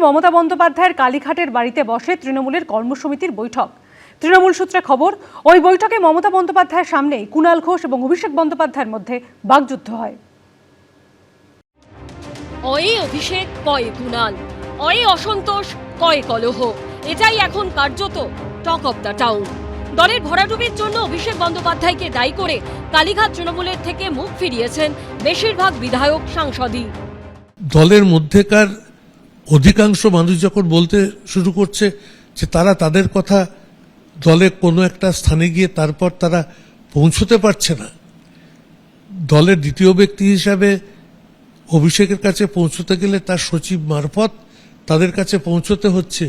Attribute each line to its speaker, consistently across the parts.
Speaker 1: মমতা বন্দ্যোপাধ্যায়ের কালীঘাটের বাড়িতে বসে তৃণমূলের কর্মসমিতির বৈঠক। তৃণমূল সূত্রে খবর, ওই বৈঠকে মমতা বন্দ্যোপাধ্যায়ের সামনেই কুণাল ঘোষ এবং অভিষেক বন্দ্যোপাধ্যায়ের মধ্যে বাকযুদ্ধ হয়।
Speaker 2: অয়ে অভিষেক, কয়ে কুণাল, অয়ে অসন্তোষ, কয়ে কলহ, এটাই এখন কার্যত টক অফ দ্য টাউন। দলের ভরাডুবির জন্য অভিষেক বন্দ্যোপাধ্যায়কে দায়ী করে কালীঘাট তৃণমূলের থেকে মুখ ফিরিয়েছেন বেশিরভাগ বিধায়ক, সাংসদই।
Speaker 3: দলের মধ্যেকার অধিকাংশ মানুষ যখন বলতে শুরু করছে যে তারা তাদের কথা দলে কোনো একটা স্থানে গিয়ে তারপর তারা পৌঁছতে পারছে না, দলের দ্বিতীয় ব্যক্তি হিসাবে অভিষেকের কাছে পৌঁছতে গেলে তার সচিব মারফত তাদের কাছে পৌঁছতে হচ্ছে,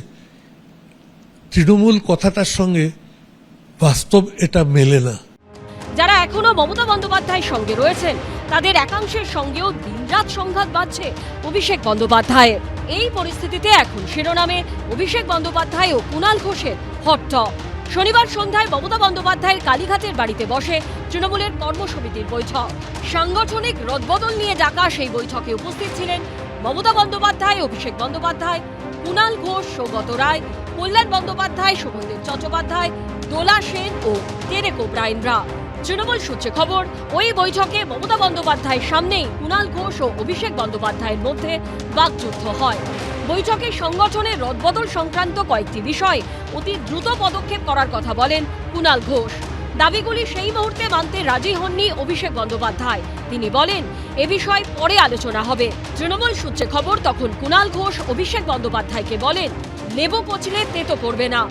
Speaker 3: তৃণমূল কথাটার সঙ্গে বাস্তব এটা মেলে না।
Speaker 2: যারা এখনো মমতা বন্দ্যোপাধ্যায়ের সঙ্গে রয়েছেন তাদের একাংশের সঙ্গেও দিনরাত সংঘাত বাজছে অভিষেক বন্দ্যোপাধ্যায়ের। এই পরিস্থিতিতে এখন শিরোনামে অভিষেক বন্দ্যোপাধ্যায় ও কুণাল ঘোষের হট টক। শনিবার সন্ধ্যায় মমতা বন্দ্যোপাধ্যায়ের কালীঘাটের বাড়িতে বসে তৃণমূলের কর্মসমিতির বৈঠক। সাংগঠনিক রদবদল নিয়ে ডাকা সেই বৈঠকে উপস্থিত ছিলেন মমতা বন্দ্যোপাধ্যায়, অভিষেক বন্দ্যোপাধ্যায়, কুণাল ঘোষ, সৌগত রায়, কল্যাণ বন্দ্যোপাধ্যায়, শোভনদেব চট্টোপাধ্যায়, দোলা সেন ও টেরেক ওব্রায়েনরা। তৃণমূল সূত্রে খবর, ওই বৈঠকে মমতা বন্দ্যোপাধ্যায়ের সামনেই কুণাল ঘোষ ও অভিষেক বন্দ্যোপাধ্যায়ের মধ্যে বাকযুদ্ধ হয়। বৈঠকে সংগঠনের রদবদল সংক্রান্ত কয়েকটি বিষয় অতি দ্রুত পদক্ষেপ করার কথা বলেন কুণাল ঘোষ। দাবিগুলি সেই মুহূর্তে মানতে রাজি হননি অভিষেক বন্দ্যোপাধ্যায়। তিনি বলেন, এ বিষয়ে পরে আলোচনা হবে। তৃণমূল সূত্রে খবর, তখন কুণাল ঘোষ অভিষেক বন্দ্যোপাধ্যায়কে বলেন, লেবু পচলে তেতো পড়বে না।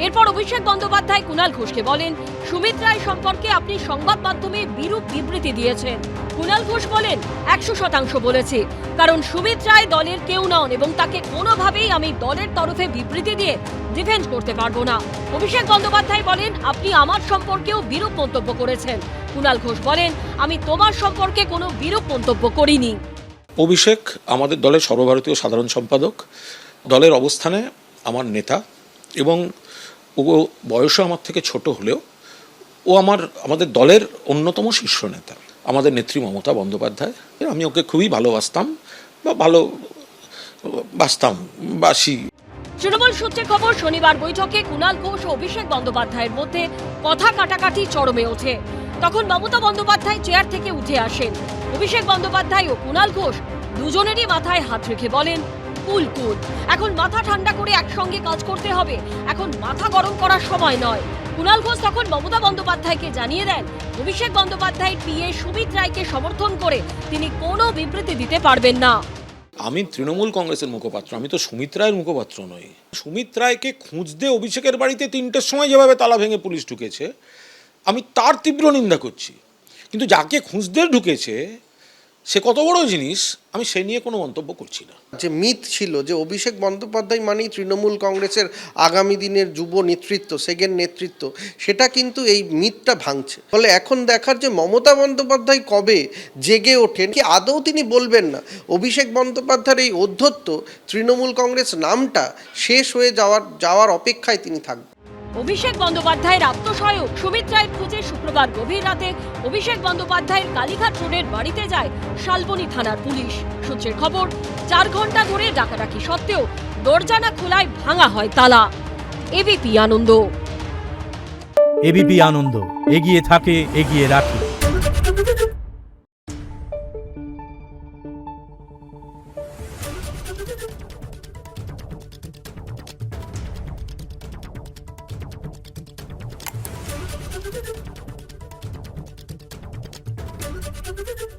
Speaker 2: এরপর অভিষেক বন্দ্যোপাধ্যায় কুণাল ঘোষকে বলেন, সুমিত রায় সম্পর্কে আপনি সংবাদ মাধ্যমে বিরূপ বিবৃতি দিয়েছেন। কুণাল ঘোষ বলেন, 100% বলেছি, কারণ সুমিত রায় দলের কেউ নন এবং তাকে কোনোভাবেই আমি দলের তরফে বিবৃতি দিয়ে ডিফেন্ড করতে পারবো না। অভিষেক বন্দ্যোপাধ্যায় বলেন, আপনি আমার সম্পর্কেও বিরূপ মন্তব্য করেছেন। কুণাল ঘোষ বলেন, আমি তোমার সম্পর্কে কোনো বিরূপ মন্তব্য করিনি।
Speaker 4: অভিষেক আমাদের দলের সর্বভারতীয় সাধারণ সম্পাদক, দলের অবস্থানে আমার নেতা, এবং ও বয়সে আমার থেকে ছোট হলেও ও আমাদের দলের অন্যতম শীর্ষ নেতা, আমাদের নেত্রী মমতা বন্দ্যোপাধ্যায়। আমি ওকে খুবই ভালোবাসতাম বা বাসি।
Speaker 2: তৃণমূল সূত্রে খবর, শনিবার বৈঠকে কুণাল ঘোষ ও অভিষেক বন্দ্যোপাধ্যায়ের মধ্যে কথা কাটাকাটি চরমে ওঠে। তখন মমতা বন্দ্যোপাধ্যায় চেয়ার থেকে উঠে আসেন। অভিষেক বন্দ্যোপাধ্যায় ও কুণাল ঘোষ দুজনেরই মাথায় হাত রেখে বলেন, কুল, এখন মাথা ঠান্ডা করে একসঙ্গে কাজ করতে হবে, এখন মাথা গরম করার সময় নয়। কুণাল ঘোষ তখন মমতা বন্দ্যোপাধ্যায়কে জানিয়ে দেন, অভিষেক বন্দ্যোপাধ্যায়ের পিএ সুমিত রায়কে সমর্থন করে তিনি কোনো বিবৃতি দিতে পারবেন না।
Speaker 4: আমি তৃণমূল কংগ্রেসের মুখপাত্র, আমি তো সুমিত রায়ের মুখপাত্র নই। সুমিত রায়কে খুঁজতে অভিষেকের বাড়িতে 3টের সময় যেভাবে তালা ভেঙে পুলিশ ঢুকেছে, আমি তার তীব্র নিন্দা করছি। কিন্তু যাকে খুঁজতে ঢুকেছে সে কত বড় জিনিস, আমি সে নিয়ে কোনো মন্তব্য করছি না।
Speaker 5: যে মিথ ছিল যে অভিষেক বন্দ্যোপাধ্যায় মানেই তৃণমূল কংগ্রেসের আগামী দিনের যুব নেতৃত্ব, সেকেন্ড নেতৃত্ব, সেটা কিন্তু এই মিথটা ভাঙছে। ফলে এখন দেখার যে মমতা বন্দ্যোপাধ্যায় কবে জেগে ওঠেন, কি আদৌ তিনি বলবেন না অভিষেক বন্দ্যোপাধ্যায়ের এই অধ্যত্ব তৃণমূল কংগ্রেস নামটা শেষ হয়ে যাওয়ার অপেক্ষায় তিনি থাকবেন।
Speaker 2: অভিষেক বন্দ্যোপাধ্যায়ের আত্মসহায়ক সুমিত রায়ের খোঁজে শুক্রবার গভীর রাতে অভিষেক বন্দ্যোপাধ্যায়ের কালীঘাট রোডের বাড়িতে যায় শালবনী থানার পুলিশ। সূত্রের খবর, 4 ঘন্টা ধরে ডাকাডাকি সত্ত্বেও দরজা না খোলায় ভাঙা হয় তালা। এবিপি আনন্দ।
Speaker 6: এবিপি আনন্দ, এগিয়ে থাকে, এগিয়ে রাখে।
Speaker 7: Thank you.